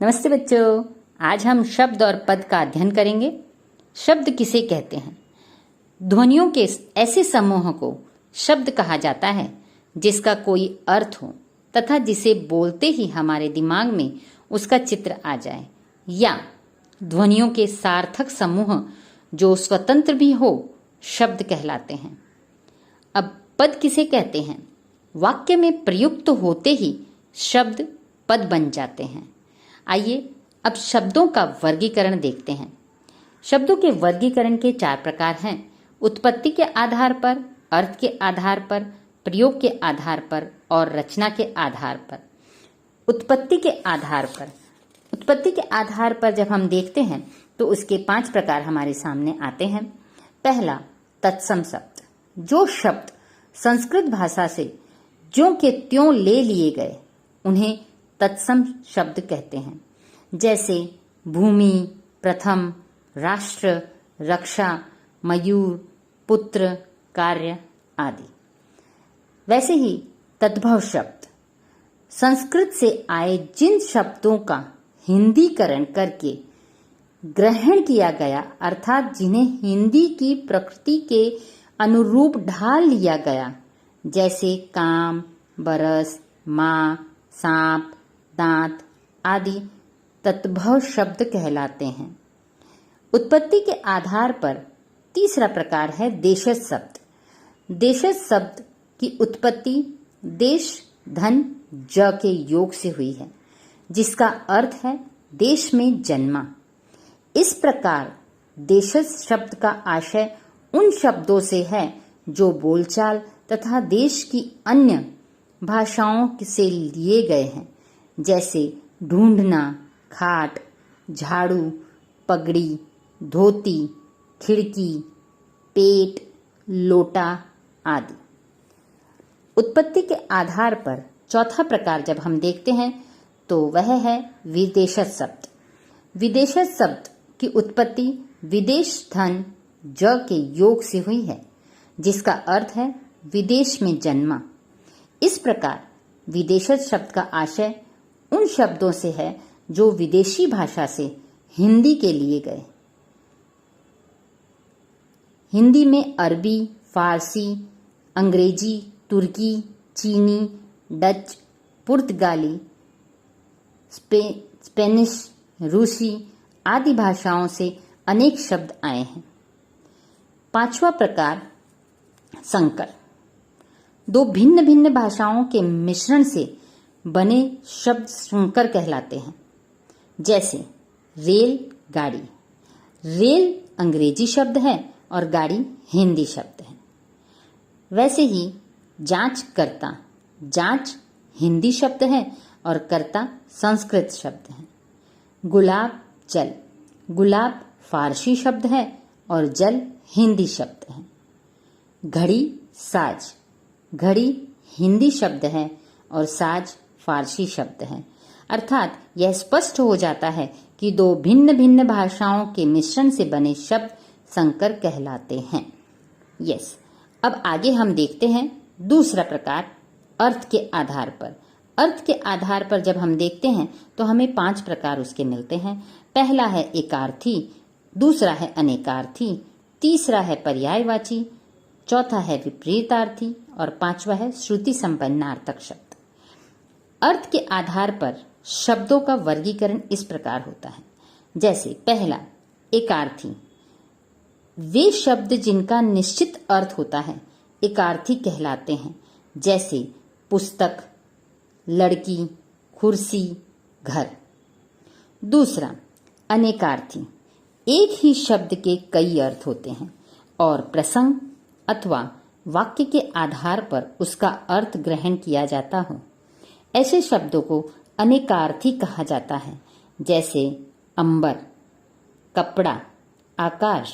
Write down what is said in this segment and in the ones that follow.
नमस्ते बच्चों, आज हम शब्द और पद का अध्ययन करेंगे। शब्द किसे कहते हैं? ध्वनियों के ऐसे समूह को शब्द कहा जाता है जिसका कोई अर्थ हो तथा जिसे बोलते ही हमारे दिमाग में उसका चित्र आ जाए, या ध्वनियों के सार्थक समूह जो स्वतंत्र भी हो शब्द कहलाते हैं। अब पद किसे कहते हैं? वाक्य में प्रयुक्त होते ही शब्द पद बन जाते हैं। आइए अब शब्दों का वर्गीकरण देखते हैं। शब्दों के वर्गीकरण के 4 प्रकार हैं: उत्पत्ति के आधार पर, अर्थ के आधार पर, प्रयोग के आधार पर और रचना के आधार पर। उत्पत्ति के आधार पर जब हम देखते हैं तो उसके 5 प्रकार हमारे सामने आते हैं। पहला, तत्सम शब्द। जो शब्द संस्कृत भाषा से ज्यों के त्यों ले लिए गए उन्हें तत्सम शब्द कहते हैं, जैसे भूमि, प्रथम, राष्ट्र, रक्षा, मयूर, पुत्र, कार्य आदि। वैसे ही तद्भव शब्द संस्कृत से आए जिन शब्दों का हिंदीकरण करके ग्रहण किया गया, अर्थात जिन्हें हिंदी की प्रकृति के अनुरूप ढाल लिया गया, जैसे काम, बरस, माँ, सांप, दांत आदि तद्भव शब्द कहलाते हैं। उत्पत्ति के आधार पर तीसरा प्रकार है देशज शब्द। देशज शब्द की उत्पत्ति देश, धन, ज के योग से हुई है, जिसका अर्थ है देश में जन्मा। इस प्रकार देशज शब्द का आशय उन शब्दों से है जो बोलचाल तथा देश की अन्य भाषाओं से लिए गए हैं, जैसे ढूंढना, खाट, झाड़ू, पगड़ी, धोती, खिड़की, पेट, लोटा आदि। उत्पत्ति के आधार पर चौथा प्रकार जब हम देखते हैं तो वह है विदेशज शब्द। विदेशज शब्द की उत्पत्ति विदेश, धन, ज के योग से हुई है, जिसका अर्थ है विदेश में जन्मा। इस प्रकार विदेशज शब्द का आशय उन शब्दों से है जो विदेशी भाषा से हिंदी के लिए गए। हिंदी में अरबी, फारसी, अंग्रेजी, तुर्की, चीनी, डच, पुर्तगाली, स्पेनिश, रूसी आदि भाषाओं से अनेक शब्द आए हैं। 5वां प्रकार संकर। 2 भिन्न भिन्न भाषाओं के मिश्रण से बने शब्द संकर कहलाते हैं, जैसे रेल, गाड़ी। रेल अंग्रेजी शब्द है और गाड़ी हिंदी शब्द है। वैसे ही जांच कर्ता, जांच हिंदी शब्द है और कर्ता संस्कृत शब्द है। गुलाब, जल। गुलाब फारसी शब्द है और जल हिंदी शब्द है। घड़ी, साज। घड़ी हिंदी शब्द है और साज फारसी शब्द है। अर्थात यह स्पष्ट हो जाता है कि 2 भिन्न भिन्न भाषाओं के मिश्रण से बने शब्द संकर कहलाते हैं। अब आगे हम देखते हैं दूसरा प्रकार अर्थ के आधार पर। अर्थ के आधार पर जब हम देखते हैं तो हमें 5 प्रकार उसके मिलते हैं। पहला है एकार्थी, दूसरा है अनेकार्थी, तीसरा है पर्यायवाची, चौथा है विपरीतार्थी और 5वां है श्रुति संपन्नार्थक शब्द। अर्थ के आधार पर शब्दों का वर्गीकरण इस प्रकार होता है, जैसे पहला एकार्थी। वे शब्द जिनका निश्चित अर्थ होता है एकार्थी कहलाते हैं, जैसे पुस्तक, लड़की, कुर्सी, घर। दूसरा अनेकार्थी। एक ही शब्द के कई अर्थ होते हैं और प्रसंग अथवा वाक्य के आधार पर उसका अर्थ ग्रहण किया जाता हो, ऐसे शब्दों को अनेकार्थी कहा जाता है, जैसे अंबर, कपड़ा, आकाश।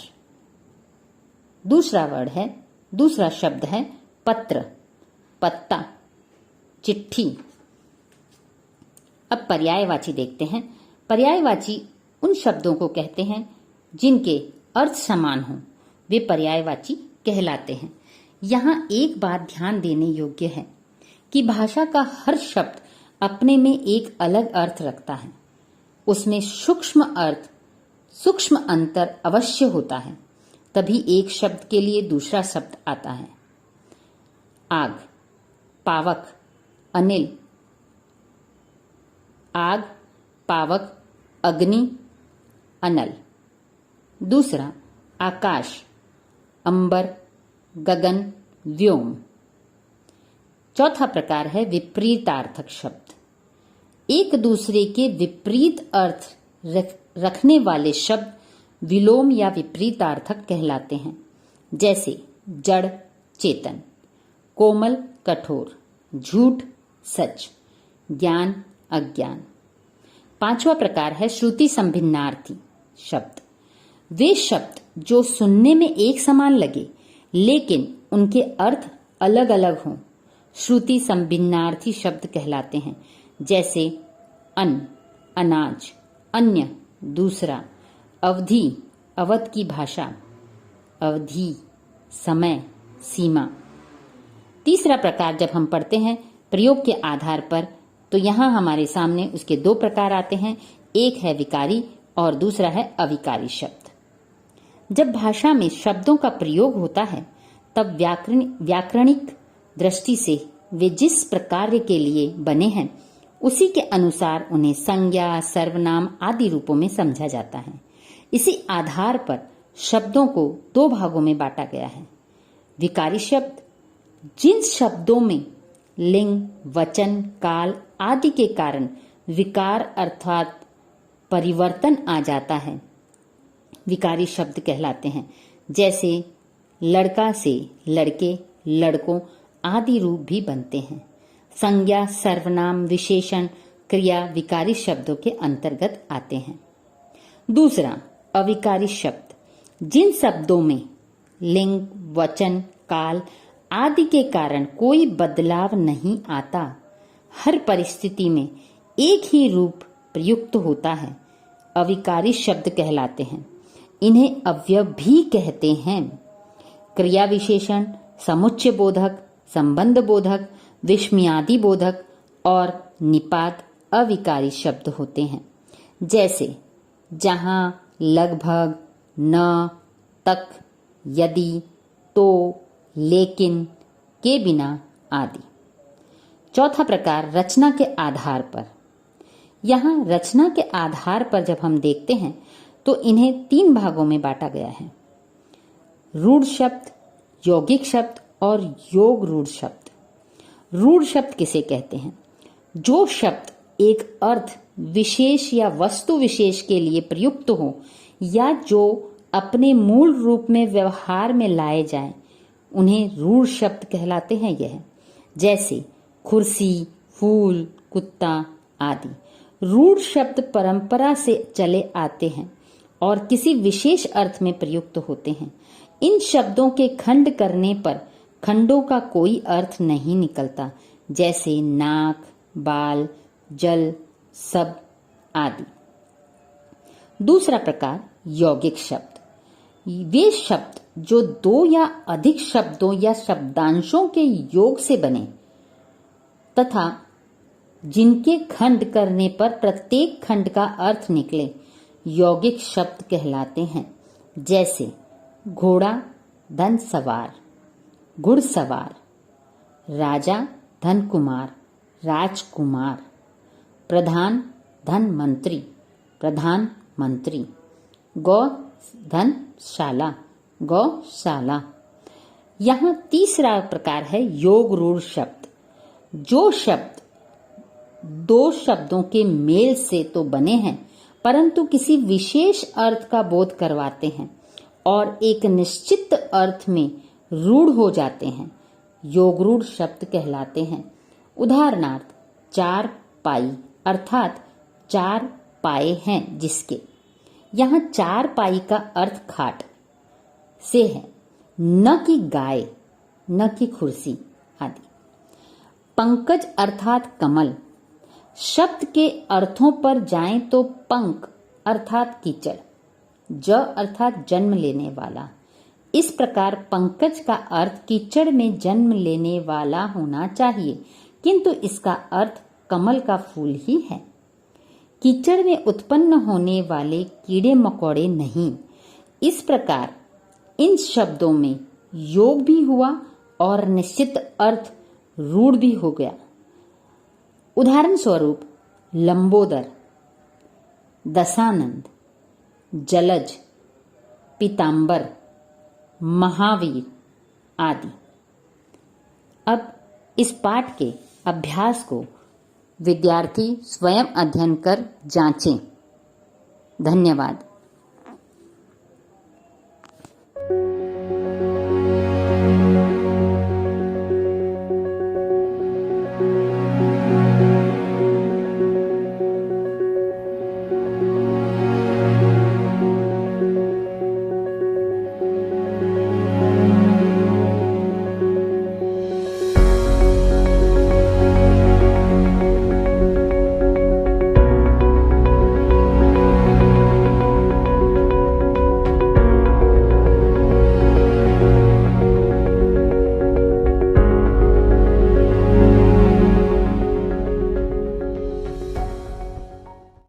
दूसरा शब्द है पत्र, पत्ता, चिट्ठी। अब पर्यायवाची देखते हैं। पर्यायवाची उन शब्दों को कहते हैं जिनके अर्थ समान हों, वे पर्यायवाची कहलाते हैं। यहाँ एक बात ध्यान देने योग्य है कि भाषा का हर शब्द अपने में एक अलग अर्थ रखता है। उसमें सूक्ष्म अंतर अवश्य होता है, तभी एक शब्द के लिए दूसरा शब्द आता है। आग, पावक, अनिल। आग, पावक, अग्नि, अनल। दूसरा आकाश, अंबर, गगन, व्योम। चौथा प्रकार है विपरीतार्थक शब्द। एक दूसरे के विपरीत अर्थ रखने वाले शब्द विलोम या विपरीतार्थक कहलाते हैं, जैसे जड़, चेतन, कोमल, कठोर, झूठ, सच, ज्ञान, अज्ञान। पांचवा प्रकार है श्रुति संभिन्नार्थी शब्द। वे शब्द जो सुनने में एक समान लगे लेकिन उनके अर्थ अलग अलग हों, श्रुति संभिन्नार्थी शब्द कहलाते हैं, जैसे अन्न, अनाज, अन्य, दूसरा, अवधि, अवध की भाषा, अवधि, समय, सीमा। तीसरा प्रकार जब हम पढ़ते हैं प्रयोग के आधार पर, तो यहाँ हमारे सामने उसके दो प्रकार आते हैं। एक है विकारी और दूसरा है अविकारी शब्द। जब भाषा में शब्दों का प्रयोग होता है तब व्याकरणिक दृष्टि से वे जिस प्रकार के लिए बने हैं उसी के अनुसार उन्हें संज्ञा, सर्वनाम आदि रूपों में समझा जाता है। इसी आधार पर शब्दों को दो भागों में बांटा गया है। विकारी शब्द, जिन शब्दों में लिंग, वचन, काल आदि के कारण विकार अर्थात परिवर्तन आ जाता है, विकारी शब्द कहलाते हैं, जैसे लड़का से लड़के, लड़कों आदि रूप भी बनते हैं। संज्ञा, सर्वनाम, विशेषण, क्रिया विकारी शब्दों के अंतर्गत आते हैं। दूसरा अविकारी शब्द, जिन शब्दों में लिंग, वचन, काल आदि के कारण कोई बदलाव नहीं आता, हर परिस्थिति में एक ही रूप प्रयुक्त होता है, अविकारी शब्द कहलाते हैं। इन्हें अव्यय भी कहते हैं। क्रिया विशेषण, समुच्चय बोधक, संबंध बोधक, विस्मयादि बोधक और निपात अविकारी शब्द होते हैं, जैसे जहां, लगभग, न, तक, यदि, तो, लेकिन, के बिना आदि। चौथा प्रकार रचना के आधार पर। यहाँ रचना के आधार पर जब हम देखते हैं तो इन्हें तीन भागों में बांटा गया है। रूढ़ शब्द, यौगिक शब्द और योग रूढ़ शब्द। रूढ़ शब्द किसे कहते हैं? जो शब्द एक अर्थ विशेष या वस्तु विशेष के लिए प्रयुक्त हो या जो अपने मूल रूप में व्यवहार में लाए जाएं, उन्हें रूढ़ शब्द कहलाते हैं। यह जैसे कुर्सी, फूल, कुत्ता आदि। रूढ़ शब्द परंपरा से चले आते हैं और किसी विशेष अर्थ में प्रयुक्त होते हैं। इन शब्दों के खंड करने पर खंडों का कोई अर्थ नहीं निकलता, जैसे नाक, बाल, जल, सब आदि। दूसरा प्रकार यौगिक शब्द। वे शब्द जो दो या अधिक शब्दों या शब्दांशों के योग से बने तथा जिनके खंड करने पर प्रत्येक खंड का अर्थ निकले, यौगिक शब्द कहलाते हैं। जैसे घोड़ा, धन सवार, घुड़सवार, राजा, धन कुमार, राजकुमार, प्रधान, धन मंत्री, प्रधान मंत्री, गौ, धन शाला, गौशाला। यहाँ तीसरा प्रकार है योग रूढ़ शब्द। जो शब्द दो शब्दों के मेल से तो बने हैं परंतु किसी विशेष अर्थ का बोध करवाते हैं और एक निश्चित अर्थ में रूढ़ हो जाते हैं, योग रूढ़ शब्द कहलाते हैं। उदाहरणार्थ चार पाई अर्थात चार पाए हैं जिसके। यहाँ चार पाई का अर्थ खाट से है, न कि गाय, न कि कुर्सी आदि। पंकज अर्थात कमल। शब्द के अर्थों पर जाएं तो पंक अर्थात कीचड़, ज अर्थात जन्म लेने वाला। इस प्रकार पंकज का अर्थ कीचड़ में जन्म लेने वाला होना चाहिए, किंतु इसका अर्थ कमल का फूल ही है। कीचड़ में उत्पन्न होने वाले कीड़े मकोड़े नहीं। इस प्रकार इन शब्दों में योग भी हुआ और निश्चित अर्थ रूढ़ भी हो गया। उदाहरण स्वरूप लंबोदर, दशानंद, जलज, पीतांबर, महावीर आदि। अब इस पाठ के अभ्यास को विद्यार्थी स्वयं अध्ययन कर जांचें। धन्यवाद।